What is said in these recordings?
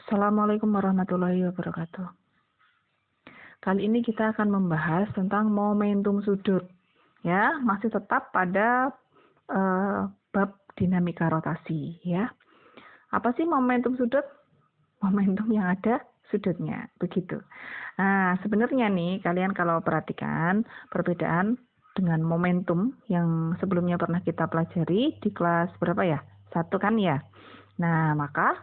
Assalamualaikum warahmatullahi wabarakatuh. Kali ini kita akan membahas tentang momentum sudut. Ya, masih tetap pada bab dinamika rotasi. Ya, apa sih momentum sudut? Momentum yang ada sudutnya, begitu. Nah, sebenarnya nih kalian kalau perhatikan perbedaan dengan momentum yang sebelumnya pernah kita pelajari di kelas berapa ya? 1 kan ya. Nah, maka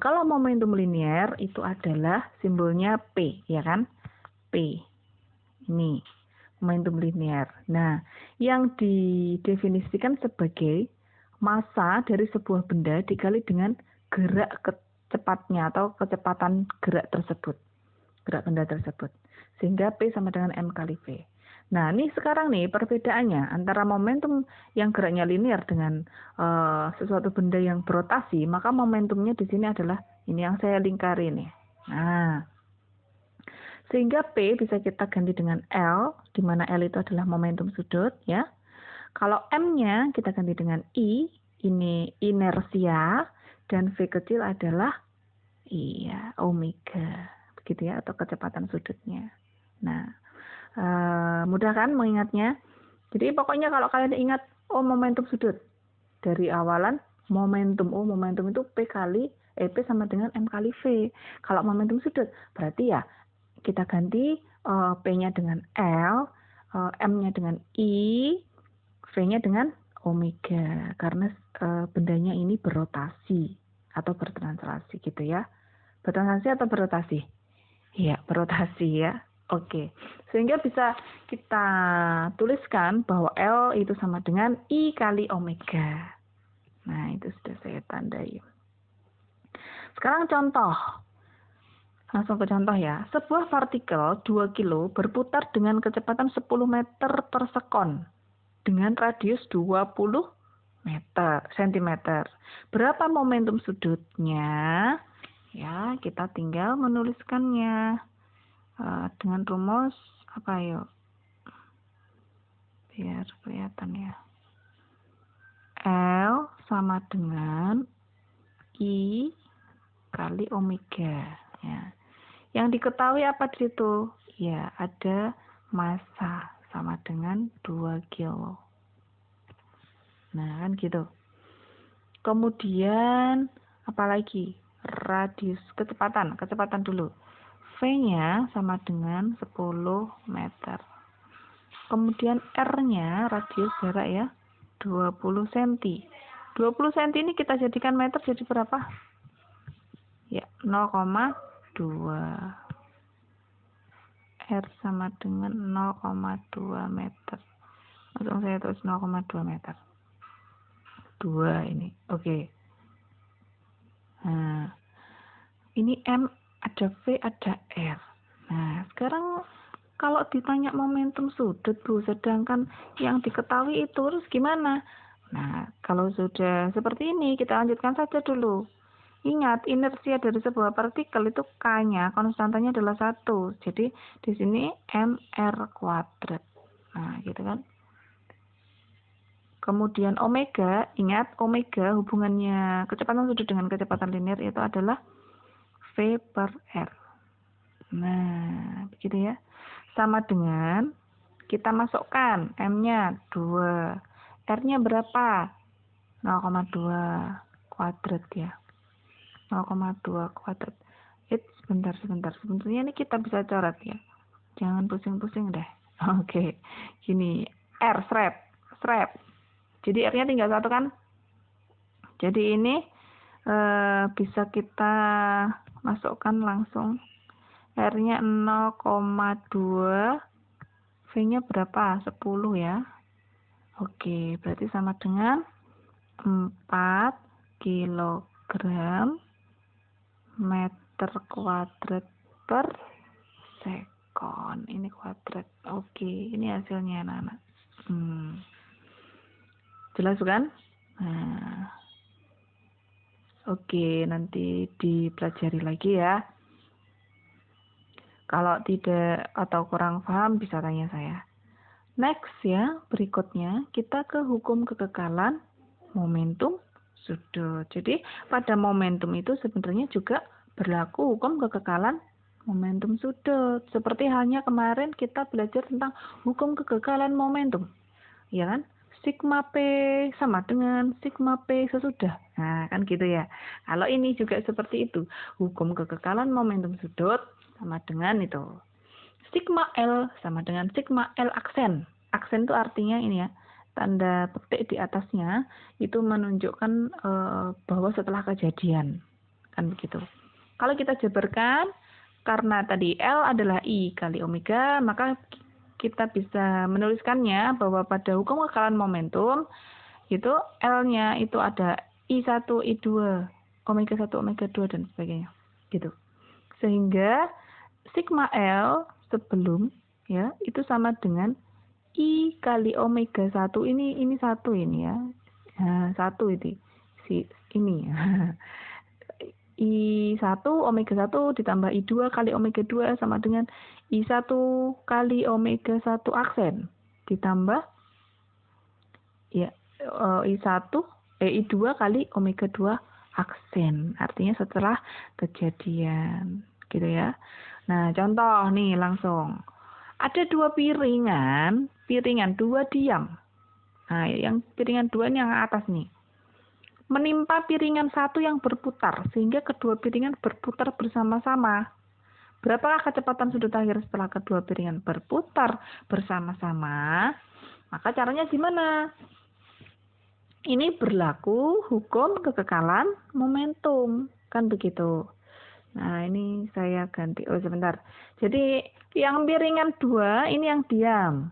kalau momentum linier itu adalah simbolnya P, ya kan? P. Ini momentum linier. Nah, yang didefinisikan sebagai massa dari sebuah benda dikali dengan gerak cepatnya atau kecepatan gerak tersebut. Gerak benda tersebut. Sehingga P sama dengan M kali V. Nah, ini sekarang nih perbedaannya antara momentum yang geraknya linear dengan sesuatu benda yang berotasi, maka momentumnya di sini adalah ini yang saya lingkari nih. Nah, sehingga P bisa kita ganti dengan L, di mana L itu adalah momentum sudut, ya. Kalau M-nya kita ganti dengan I, ini inersia, dan V kecil adalah omega, begitu ya, atau kecepatan sudutnya. Nah, mudah kan mengingatnya? Jadi pokoknya kalau kalian ingat, momentum sudut, dari awalan momentum, momentum itu P sama dengan M kali V. Kalau momentum sudut, berarti ya kita ganti P-nya dengan L, M-nya dengan I, V-nya dengan omega, karena bendanya ini berotasi atau bertranslasi gitu ya. Bertranslasi atau berotasi? Ya, berotasi ya. Oke, sehingga bisa kita tuliskan bahwa L itu sama dengan I kali omega. Nah, itu sudah saya tandai. Sekarang contoh. Langsung ke contoh ya. Sebuah partikel 2 kilo berputar dengan kecepatan 10 meter per sekon dengan radius 20 cm. Berapa momentum sudutnya? Ya, kita tinggal menuliskannya. Dengan rumus apa yuk? Biar kelihatan ya. L sama dengan I kali omega. Ya. Yang diketahui apa di situ? Ya, ada massa sama dengan 2 kilo. Nah, kan gitu. Kemudian apalagi? Radius kecepatan dulu. V-nya sama dengan 10 meter. Kemudian R-nya radius jarak ya 20 cm. 20 cm ini kita jadikan meter jadi berapa? Ya, 0,2. R sama dengan 0,2 meter. Langsung saya tulis 0,2 meter. 2 ini. Oke. Nah, ini M, ada V, ada R. Nah, sekarang kalau ditanya momentum sudut, Bu, sedangkan yang diketahui itu terus gimana? Nah, kalau sudah seperti ini, kita lanjutkan saja dulu. Ingat, inersia dari sebuah partikel itu K-nya, konstantanya adalah 1. Jadi, di sini mr kuadrat. Nah, gitu kan. Kemudian omega, ingat omega hubungannya kecepatan sudut dengan kecepatan linear itu adalah V per R. Nah, begitu ya. Sama dengan kita masukkan M-nya 2. R-nya berapa? 0,2 kuadrat ya. 0,2 kuadrat. Sebentar. Sebenarnya ini kita bisa coret ya. Jangan pusing-pusing deh. Oke. Gini, R, strap. Jadi R-nya tinggal 1 kan? Jadi ini bisa kita masukkan langsung. R-nya 0,2. V-nya berapa? 10 ya. Oke, berarti sama dengan 4 kilogram meter kuadrat per sekon. Ini kuadrat. Oke, ini hasilnya anak-anak. Jelas kan? Nah, oke, nanti dipelajari lagi ya. Kalau tidak atau kurang paham bisa tanya saya. Next ya, berikutnya kita ke hukum kekekalan momentum sudut. Jadi pada momentum itu sebenarnya juga berlaku hukum kekekalan momentum sudut. Seperti halnya kemarin kita belajar tentang hukum kekekalan momentum. Ya kan? Sigma P sama dengan sigma P sesudah. Nah, kan gitu ya. Kalau ini juga seperti itu. Hukum kekekalan momentum sudut sama dengan itu. Sigma L sama dengan sigma L aksen. Aksen itu artinya ini ya, tanda petik di atasnya itu menunjukkan bahwa setelah kejadian. Kan begitu. Kalau kita jabarkan, karena tadi L adalah I kali omega, maka kita bisa menuliskannya bahwa pada hukum kekekalan momentum, itu L-nya itu ada I1, I2, omega 1, omega 2, dan sebagainya. Gitu. Sehingga sigma L sebelum ya itu sama dengan I kali omega 1 ini satu ini ya. Nah, satu ini si ini. I1 omega 1 ditambah I2 kali omega 2 sama dengan I1 kali omega 1 aksen ditambah ya I2 kali omega 2 aksen. Artinya setelah kejadian gitu ya. Nah, contoh nih langsung. Ada dua piringan dua diam. Nah, yang piringan dua ini yang atas nih. Menimpa piringan satu yang berputar, sehingga kedua piringan berputar bersama-sama. Berapakah kecepatan sudut akhir setelah kedua piringan berputar bersama-sama? Maka caranya gimana? Ini berlaku hukum kekekalan momentum. Kan begitu. Nah, ini saya ganti. Oh, sebentar. Jadi, yang piringan dua, ini yang diam.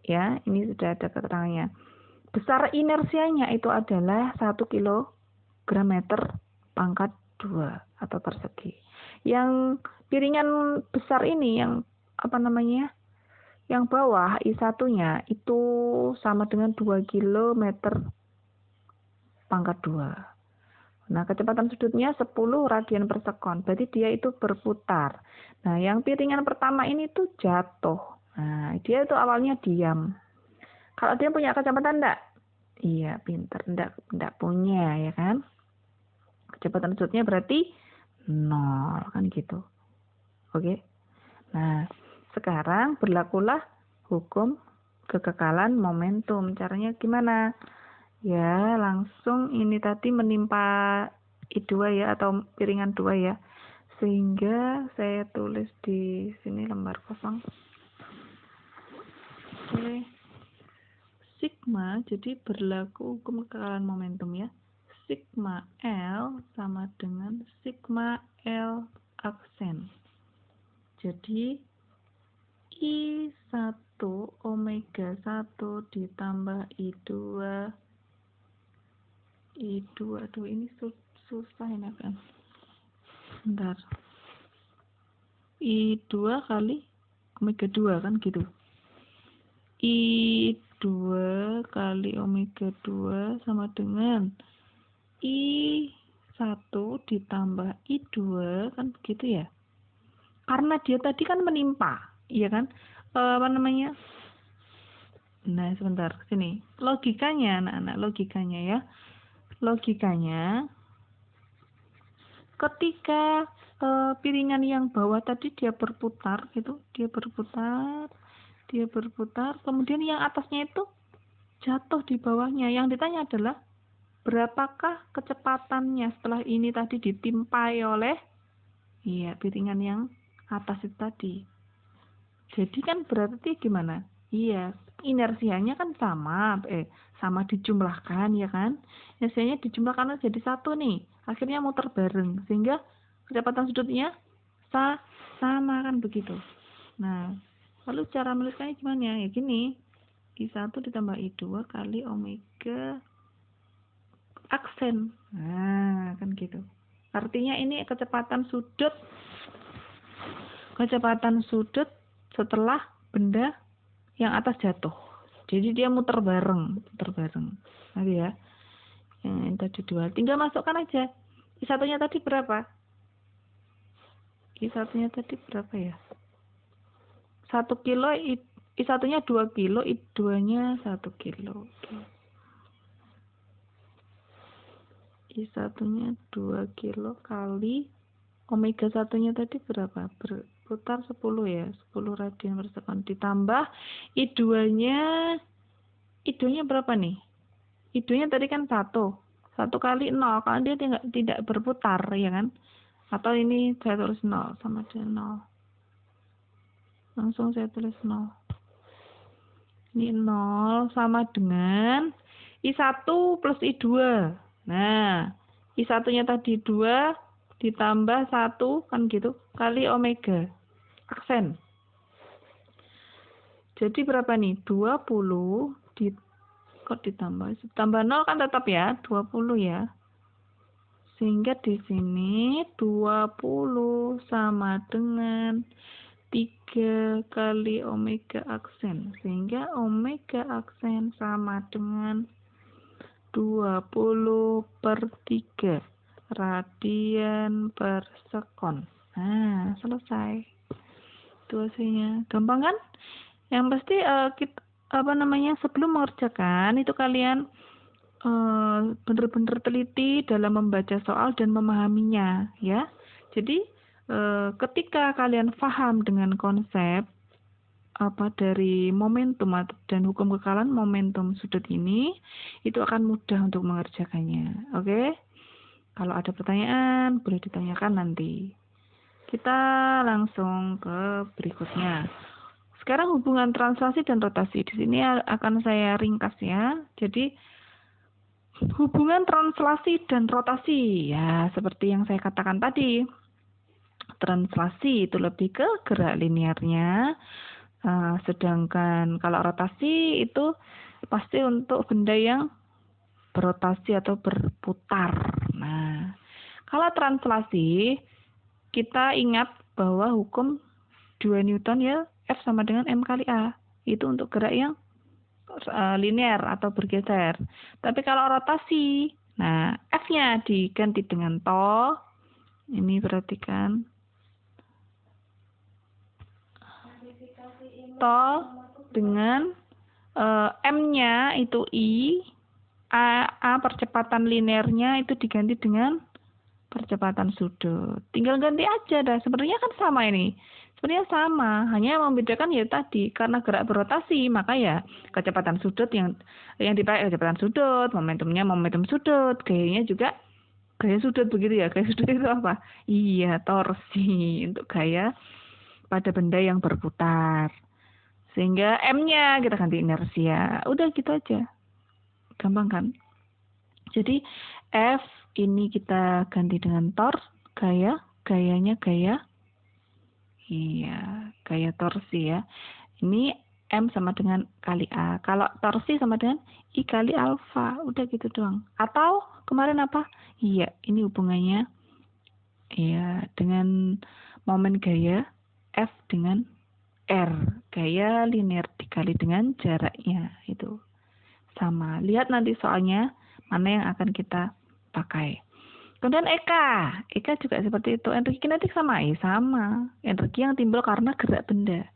Ya, ini sudah ada keterangannya. Besar inersianya itu adalah 1 kilogram meter pangkat 2 atau persegi. Yang piringan besar ini, yang yang bawah I1-nya itu sama dengan 2 kilometer pangkat 2. Nah, kecepatan sudutnya 10 radian per sekon. Berarti dia itu berputar. Nah, yang piringan pertama ini tuh jatuh. Nah, dia itu awalnya diam. Kalau dia punya kecepatan enggak? Iya, pinter. Enggak punya, ya kan? Kecepatan sudutnya berarti 0, kan gitu. Oke? Nah, sekarang berlakulah hukum kekekalan momentum. Caranya gimana? Ya, langsung ini tadi menimpa I2 ya, atau piringan 2 ya. Sehingga saya tulis di sini lembar kosong. Oke. Sigma, jadi berlaku hukum kekekalan momentum ya. Sigma L sama dengan sigma L aksen. Jadi I1 omega 1 ditambah I2, aduh ini susah ini kan. Bentar. I2 kali omega 2 kan gitu. I2 kali omega 2 sama dengan I1 ditambah I2 kan begitu ya. Karena dia tadi kan menimpa, iya kan? Nah, sebentar, sini. Logikanya, anak-anak, logikanya ya. Logikanya, ketika piringan yang bawah tadi dia berputar gitu, dia berputar, kemudian yang atasnya itu jatuh di bawahnya. Yang ditanya adalah berapakah kecepatannya setelah ini tadi ditimpai oleh piringan yang atas itu tadi. Jadi kan berarti gimana? Iya, inersianya kan sama dijumlahkan ya kan? Inersianya dijumlahkan jadi satu nih. Akhirnya muter bareng sehingga kecepatan sudutnya sama kan begitu. Nah, lalu cara menuliskannya gimana? Ya gini. I1 ditambah I2 kali omega aksen. Nah, kan gitu. Artinya ini kecepatan sudut setelah benda yang atas jatuh. Jadi dia muter bareng. Nanti ya. Yang tadi 2. Tinggal masukkan aja. I1-nya tadi berapa? I1-nya tadi berapa ya? 1 kilo, I1-nya 2 kilo, I2-nya 1 kilo. Oke. I1-nya 2 kilo kali Omega satunya tadi berapa? Berputar 10 ya, 10 radian per sekon. Ditambah I2-nya, I2-nya berapa nih? I2-nya tadi kan 1. 1 kali 0, kalau dia tidak berputar, ya kan? Atau ini saya tulis 0, sama dengan 0. Langsung saya tulis 0. Ini 0 sama dengan I1 plus I2. Nah, I1-nya tadi 2, ditambah 1 kan gitu kali omega aksen. Jadi berapa nih? 20 kok ditambah 0 kan tetap ya 20 ya. Sehingga di sini 20 sama dengan 3 kali omega aksen. Sehingga omega aksen sama dengan 20 per 3 radian per sekon. Nah, selesai. Itu hasilnya. Gampang kan? Yang pasti sebelum mengerjakan itu kalian benar-benar teliti dalam membaca soal dan memahaminya, ya. Jadi ketika kalian paham dengan konsep dari momentum dan hukum kekalan momentum sudut ini, itu akan mudah untuk mengerjakannya. Oke? Kalau ada pertanyaan, boleh ditanyakan nanti. Kita langsung ke berikutnya. Sekarang hubungan translasi dan rotasi. Di sini akan saya ringkas ya. Jadi, hubungan translasi dan rotasi. Ya, seperti yang saya katakan tadi. Translasi itu lebih ke gerak linearnya. Sedangkan kalau rotasi itu pasti untuk benda yang berotasi atau berputar. Nah, kalau translasi, kita ingat bahwa hukum 2 Newton ya, F sama dengan M kali A. Itu untuk gerak yang linear atau bergeser. Tapi kalau rotasi, nah F-nya diganti dengan to. Ini perhatikan. To dengan M-nya itu I. A percepatan linearnya itu diganti dengan percepatan sudut. Tinggal ganti aja dah. Sebenarnya kan sama ini. Sebenarnya sama, hanya membedakan ya tadi karena gerak berotasi, maka ya kecepatan sudut yang dipakai kecepatan sudut, momentumnya momentum sudut, gayanya juga gaya sudut begitu ya. Gaya sudut itu apa? Iya, torsi untuk gaya pada benda yang berputar. Sehingga M-nya kita ganti inersia. Udah gitu aja. Gampang kan? Jadi F ini kita ganti dengan tor, gayanya gaya. Iya, gaya torsi ya. Ini M sama dengan kali A. Kalau torsi sama dengan I kali alfa. Udah gitu doang. Atau kemarin apa? Iya, ini hubungannya ya dengan momen gaya F dengan R. Gaya linear dikali dengan jaraknya. Itu sama. Lihat nanti soalnya mana yang akan kita pakai. Kemudian Eka juga seperti itu. Energi kinetik sama, sama. Energi yang timbul karena gerak benda.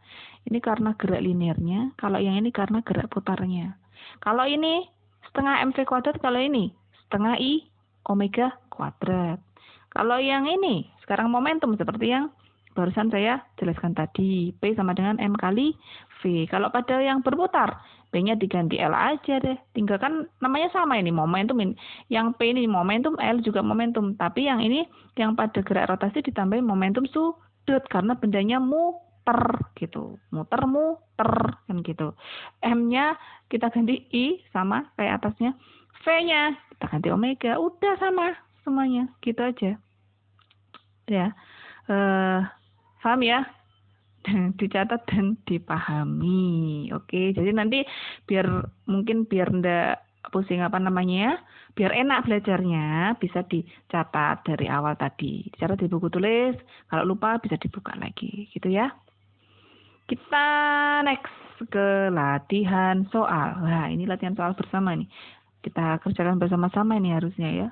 Ini karena gerak linearnya. Kalau yang ini karena gerak putarnya. Kalau ini setengah mv kuadrat, kalau ini setengah I omega kuadrat. Kalau yang ini sekarang momentum seperti yang barusan saya jelaskan tadi. P sama dengan M kali V. Kalau pada yang berputar, P-nya diganti L aja deh. Tinggal kan namanya sama ini, momentum ini. Yang P ini momentum, L juga momentum. Tapi yang ini, yang pada gerak rotasi ditambahin momentum sudut. Karena bendanya muter gitu. Muter, kan gitu. M-nya kita ganti I sama kayak atasnya. V-nya kita ganti omega. Udah sama semuanya. Gitu aja. Ya. Paham ya? Dicatat dan dipahami. Oke, jadi nanti biar ndak pusing biar enak belajarnya, bisa dicatat dari awal tadi. Dicatat di buku tulis, kalau lupa bisa dibuka lagi, gitu ya. Kita next ke latihan soal. Wah, ini latihan soal bersama nih. Kita kerjakan bersama-sama ini harusnya ya.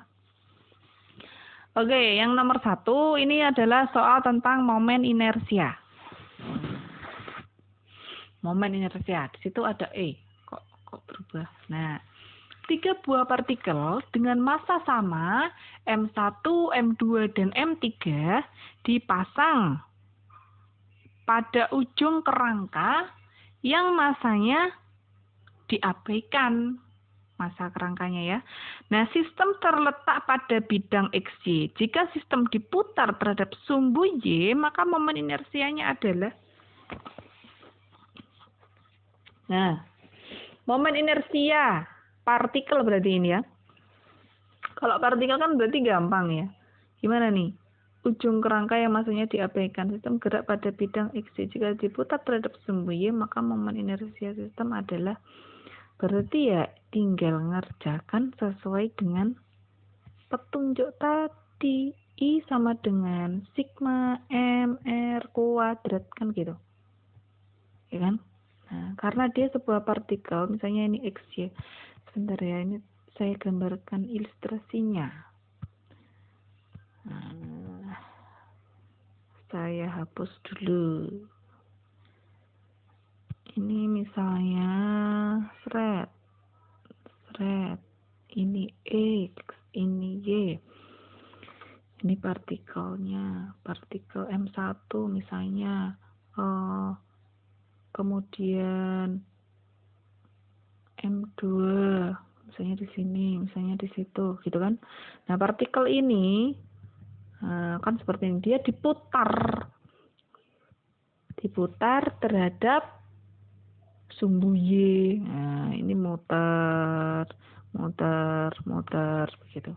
Oke, yang nomor 1 ini adalah soal tentang momen inersia. Momen inersia. Di situ ada E. Kok berubah? Nah, tiga buah partikel dengan massa sama M1, M2, dan M3 dipasang pada ujung kerangka yang massanya diabaikan. Massa kerangkanya ya. Nah, sistem terletak pada bidang XY. Jika sistem diputar terhadap sumbu Y, maka momen inersianya adalah momen inersia partikel berarti ini ya. Kalau partikel kan berarti gampang ya. Gimana nih? Ujung kerangka yang massanya diabaikan, sistem gerak pada bidang XY. Jika diputar terhadap sumbu Y, maka momen inersia sistem adalah, berarti ya tinggal ngerjakan sesuai dengan petunjuk tadi. I sama dengan sigma M R kuadrat, kan gitu. Ya kan? Nah, karena dia sebuah partikel, misalnya ini XY. Sebentar ya, ini saya gambarkan ilustrasinya. Nah, saya hapus dulu. Ini misalnya ini X, ini Y. Ini partikelnya, partikel M1 misalnya. Kemudian M2, misalnya di sini, misalnya di situ, gitu kan. Nah, partikel ini kan seperti ini, dia diputar terhadap sumbu Y. Nah, ini muter begitu.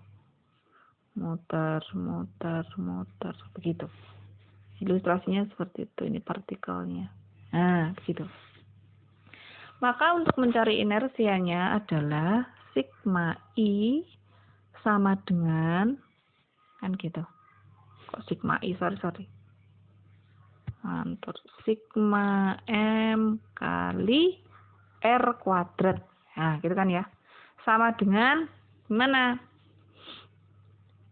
Muter begitu. Ilustrasinya seperti itu, ini partikelnya. Nah, begitu. Maka untuk mencari inersianya adalah sigma I sama dengan, kan gitu. Kok sigma I, sorry. Mantur. Sigma M kali R kuadrat. Nah, gitu kan ya. Sama dengan mana?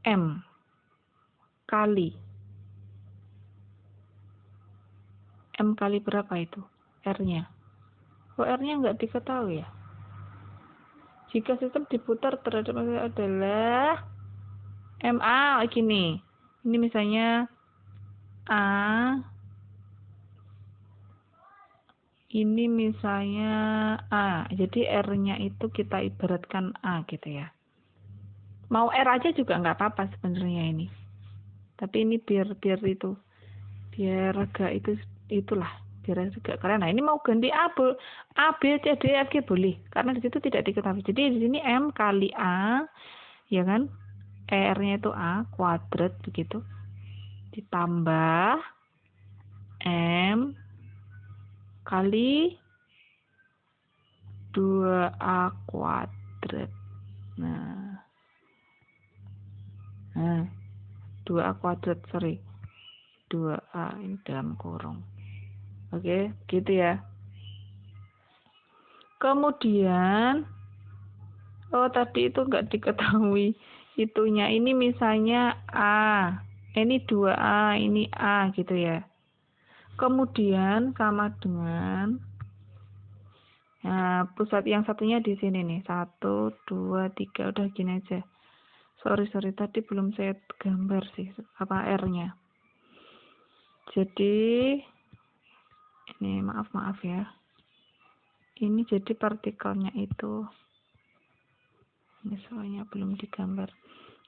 M kali berapa itu? R-nya. Oh, R-nya nggak diketahui ya. Jika sistem diputar terhadap adalah MA gini. Ini misalnya A. Ini misalnya A. Jadi R-nya itu kita ibaratkan A gitu ya. Mau R aja juga nggak apa-apa sebenarnya ini. Tapi ini biar itu. Biar agak itulah. Biar agak keren. Nah, ini mau ganti A, B, C, D, F, G boleh. Karena di situ tidak diketahui. Jadi di sini M kali A, ya kan? R-nya itu A kuadrat begitu. Ditambah M kali 2A kuadrat. Nah 2A kuadrat, 2A ini dalam kurung. Oke, gitu ya. Kemudian, tadi itu nggak diketahui itunya. Ini misalnya A, ini 2A, ini A gitu ya. Kemudian sama dengan, nah, pusat yang satunya di sini nih. 1, 2, 3, udah gini aja. Sorry, tadi belum saya gambar sih, apa R-nya. Jadi, ini maaf ya. Ini jadi partikelnya itu. Ini soalnya belum digambar.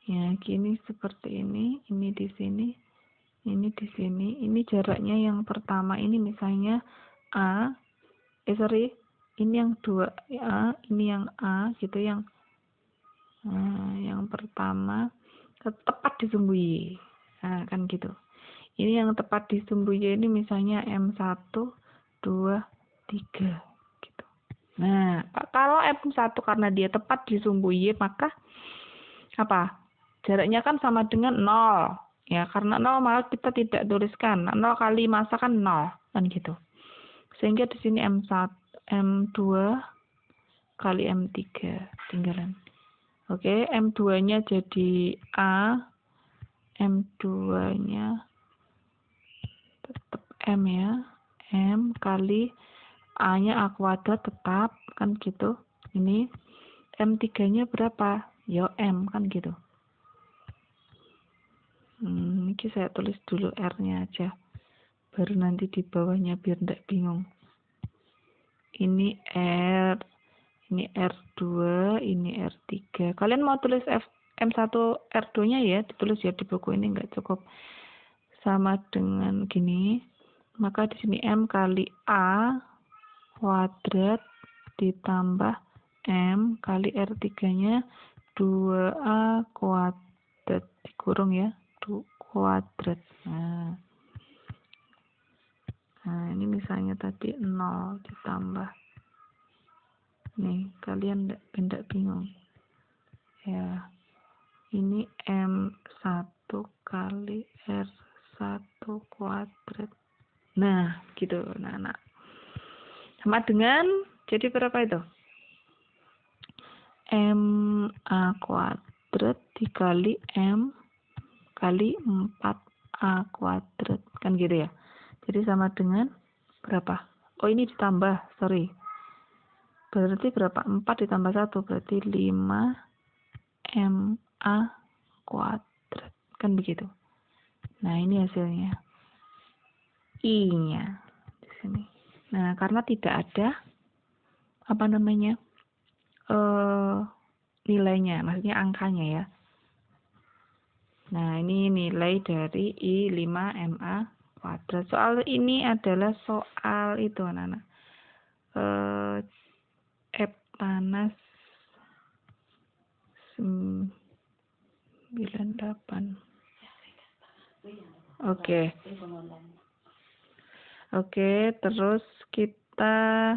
Ya, gini seperti ini di sini, ini di sini. Ini jaraknya yang pertama ini misalnya A. Ini yang 2A, ini yang A gitu, yang pertama tepat di sumbu Y. Nah, kan gitu. Ini yang tepat di sumbu Y ini misalnya M1, 2, 3 gitu. Nah, kalau M1 karena dia tepat di sumbu Y, maka apa? Jaraknya kan sama dengan 0. Ya, karena 0 maka kita tidak tuliskan. 0 kali massa kan 0, kan gitu. Sehingga di sini M2 kali M3 tinggalan. Oke, M2-nya jadi A, M2-nya tetap M ya, M kali A-nya A kuadrat tetap, kan gitu. Ini M3-nya berapa? Ya M kan gitu. Ini saya tulis dulu R-nya aja. Baru nanti di bawahnya biar tidak bingung. Ini R, ini R2, ini R3. Kalian mau tulis M1 R2-nya ya, ditulis ya di buku ini, nggak cukup. Sama dengan gini. Maka di sini M kali A kuadrat ditambah M kali R3-nya 2A kuadrat dikurung ya, kuadrat. Nah, ini misalnya tadi 0 ditambah. Nih, kalian enggak bingung. Ya. Ini M1 kali R1 kuadrat. Nah, gitu. Nah. Sama dengan, jadi berapa itu? MA kuadrat dikali M kali 4A kuadrat. Kan gitu ya. Jadi sama dengan berapa? Oh, ini ditambah, sorry. Berarti berapa? 4 ditambah 1, berarti 5 MA kuadrat. Kan begitu. Nah, ini hasilnya. I-nya di sini. Nah, karena tidak ada nilainya, maksudnya angkanya ya. Nah, ini nilai dari I5MA kuadrat. Soal ini adalah soal itu, anak-anak. Eptanas 98. Oke, terus kita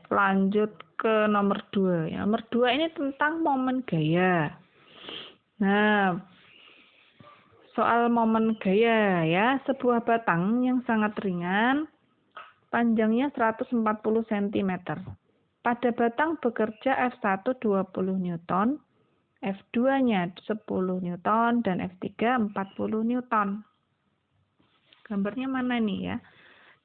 lanjut ke nomor 2. Nomor 2 ini tentang momen gaya. Nah, soal momen gaya ya, sebuah batang yang sangat ringan, panjangnya 140 cm. Pada batang bekerja F1 20 Newton, F2-nya 10 Newton, dan F3 40 Newton. Gambarnya mana nih ya?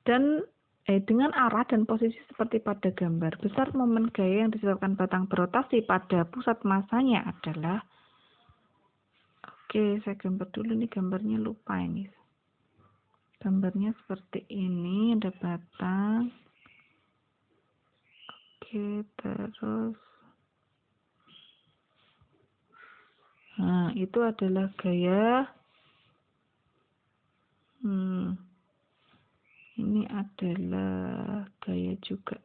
Dan dengan arah dan posisi seperti pada gambar, besar momen gaya yang disebabkan batang berotasi pada pusat masanya adalah, oke, saya gambar dulu nih, gambarnya lupa ini. Gambarnya seperti ini, ada batang. Oke, terus. Nah, itu adalah gaya. Ini adalah gaya juga.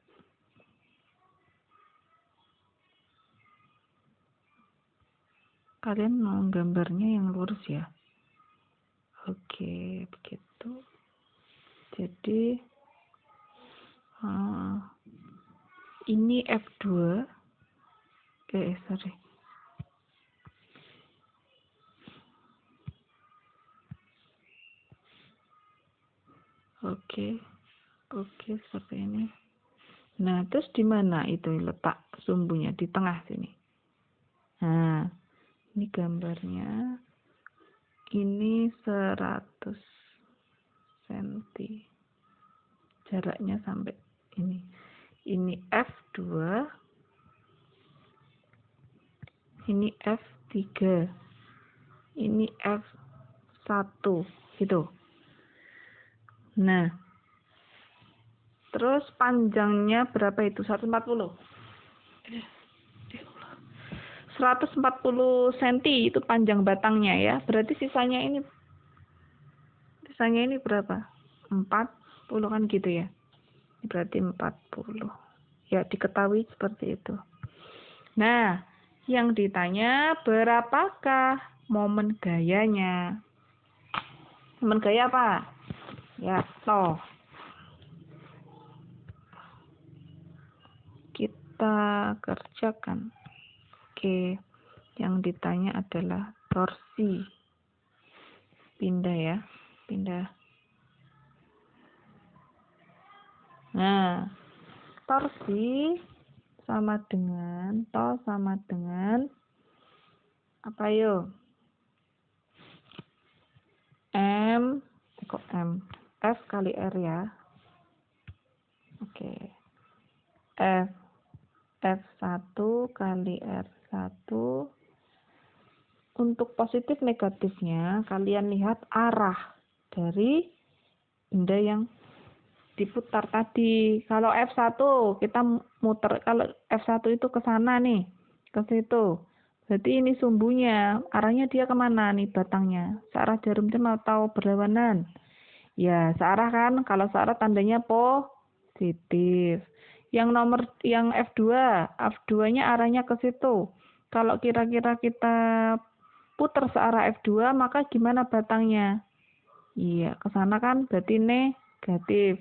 Kalian mau gambarnya yang lurus ya? Oke, begitu. Jadi ini F2. Sorry. Oke, seperti ini. Nah, terus di mana itu letak sumbunya? Di tengah sini. Nah, ini gambarnya. Ini 100 cm. Jaraknya sampai ini. Ini F2. Ini F3. Ini F1. Gitu. Nah, terus panjangnya berapa itu? 140 cm itu panjang batangnya ya. Berarti sisanya ini berapa? 40 kan gitu ya. Berarti 40. Ya, diketahui seperti itu. Nah, yang ditanya berapakah momen gayanya? Momen gaya apa? Ya, toh. Kita kerjakan. Oke, yang ditanya adalah torsi. Pindah ya, pindah. Nah, torsi sama dengan apa yuk? F kali R ya. Oke. F F1 kali R1. Untuk positif negatifnya, kalian lihat arah dari benda yang diputar tadi. Kalau F1 kita muter, kalau F1 itu ke sana nih, ke situ. Berarti ini sumbunya, arahnya dia kemana nih batangnya? Searah jarum jam atau berlawanan? Ya, searah kan? Kalau searah tandanya positif. Yang F2-nya arahnya ke situ. Kalau kira-kira kita putar searah F2, maka gimana batangnya? Iya, ke sana kan berarti negatif.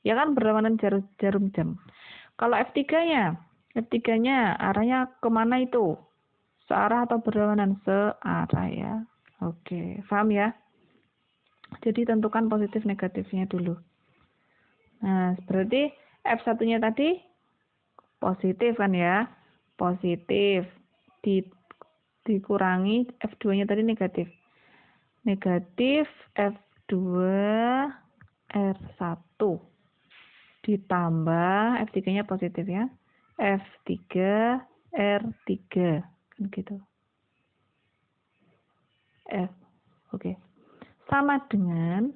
Ya kan berlawanan jarum jam. Kalau F3-nya arahnya kemana itu? Searah atau berlawanan? Searah ya. Oke, paham ya? Jadi tentukan positif negatifnya dulu. Nah, berarti F1-nya tadi positif kan ya? Positif. Dikurangi F2-nya tadi negatif. Negatif F2 R1 ditambah F3-nya positif ya. F3 R3 kan gitu. Oke. Sama dengan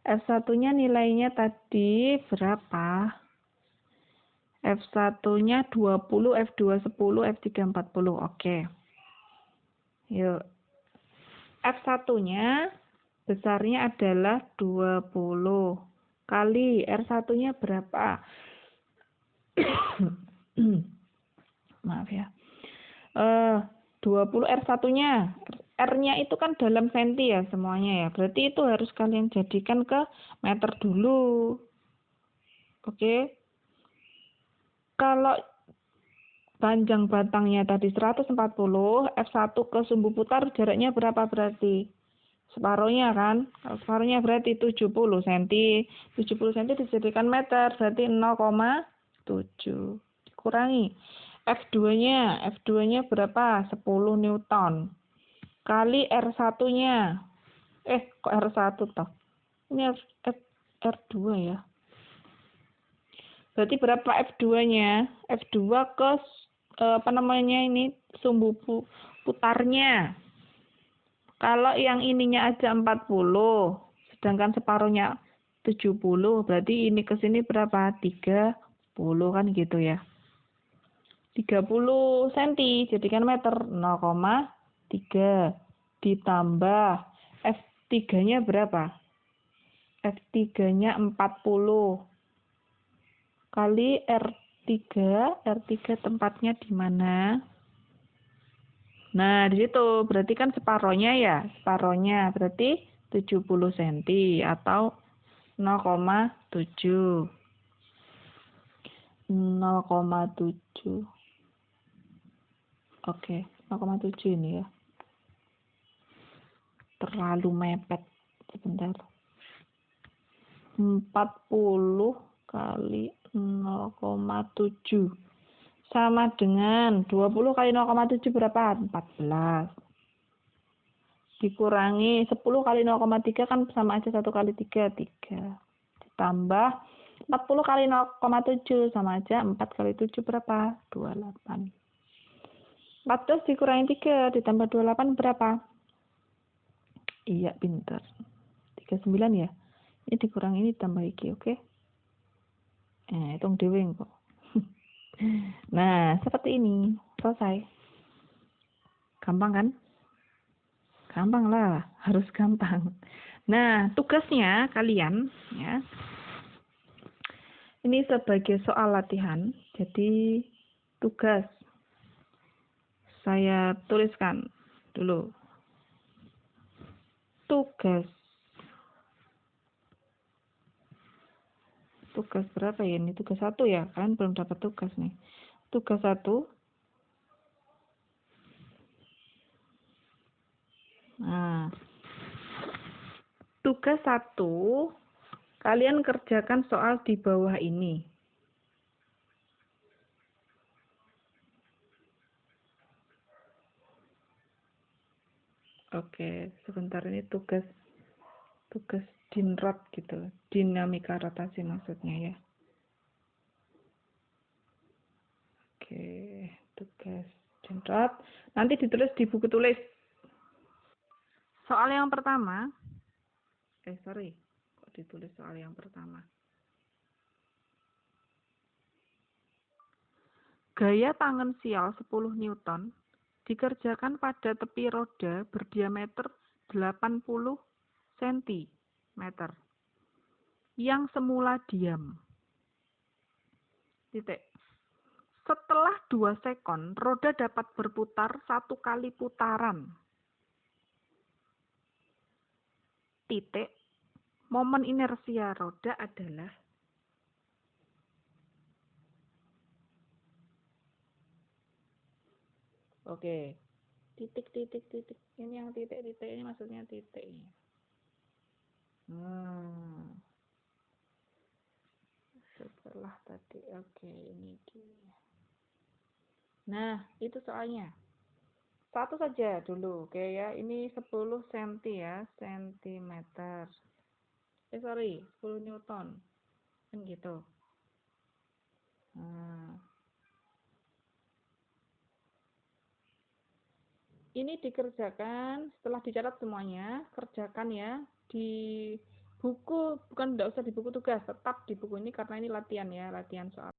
F1-nya nilainya tadi berapa? F1-nya 20, F2 10, F3 40. Oke. Yuk. F1-nya besarnya adalah 20. Kali R1-nya berapa? Maaf ya. 20 R1-nya. R-nya itu kan dalam senti ya semuanya ya. Berarti itu harus kalian jadikan ke meter dulu. Oke. Kalau panjang batangnya tadi 140, F1 ke sumbu putar jaraknya berapa berarti? Separuhnya kan? Kalau separuhnya berarti 70 cm. 70 cm dijadikan meter, berarti 0,7. Kurangi. F2-nya berapa? 10 Newton. Kali R1-nya. Kok R1 toh? Ini R2 ya. Berarti berapa F2-nya? F2 ke ini sumbu putarnya. Kalau yang ininya aja 40, sedangkan separuhnya 70, berarti ini ke sini berapa? 30 kan gitu ya. 30 cm jadikan meter 0,3 ditambah F3-nya berapa? F3-nya 40 kali R3 tempatnya di mana? Nah, di situ berarti kan separohnya ya, separohnya berarti 70 cm atau 0,7. 0,7. Oke, 0,7 ini ya. Terlalu mepet. Sebentar. 40 kali 0,7 sama dengan 20 kali 0,7 berapa? 14. Dikurangi 10 kali 0,3 kan sama aja 1 kali 3, 3. Ditambah 40 kali 0,7 sama aja 4 kali 7 berapa? 28. 14 dikurangi 3 ditambah 28 berapa? Iya, pintar. 39 ya. Ini dikurangi ini ditambah iki, oke? Hitung dhewe kok. Nah, seperti ini. Selesai. Gampang kan? Gampang lah, harus gampang. Nah, tugasnya kalian ya. Ini sebagai soal latihan. Jadi tugas saya tuliskan dulu. Tugas berapa ya ini? Tugas 1 ya, kalian belum dapat tugas nih. Tugas 1. Nah, tugas 1, kalian kerjakan soal di bawah ini. Oke, sebentar, ini tugas DINROT gitu, dinamika rotasi maksudnya ya. Oke, tugas jenderal. Nanti ditulis di buku tulis. Soal yang pertama. Kok ditulis soal yang pertama? Gaya tangensial 10 Newton dikerjakan pada tepi roda berdiameter 80 cm yang semula diam. Titik. Setelah 2 sekon, roda dapat berputar 1 kali putaran. Titik. Momen inersia roda adalah Oke. Titik. Ini yang titik ini maksudnya titik. Setelah tadi. Oke, ini dia. Nah, itu soalnya. Satu saja dulu. Oke ya. Ini 10 cm ya, sentimeter. 10 Newton. Kan gitu. Ini dikerjakan setelah dicatat semuanya, kerjakan ya di buku, bukan, tidak usah di buku tugas, tetap di buku ini karena ini latihan ya, latihan soal.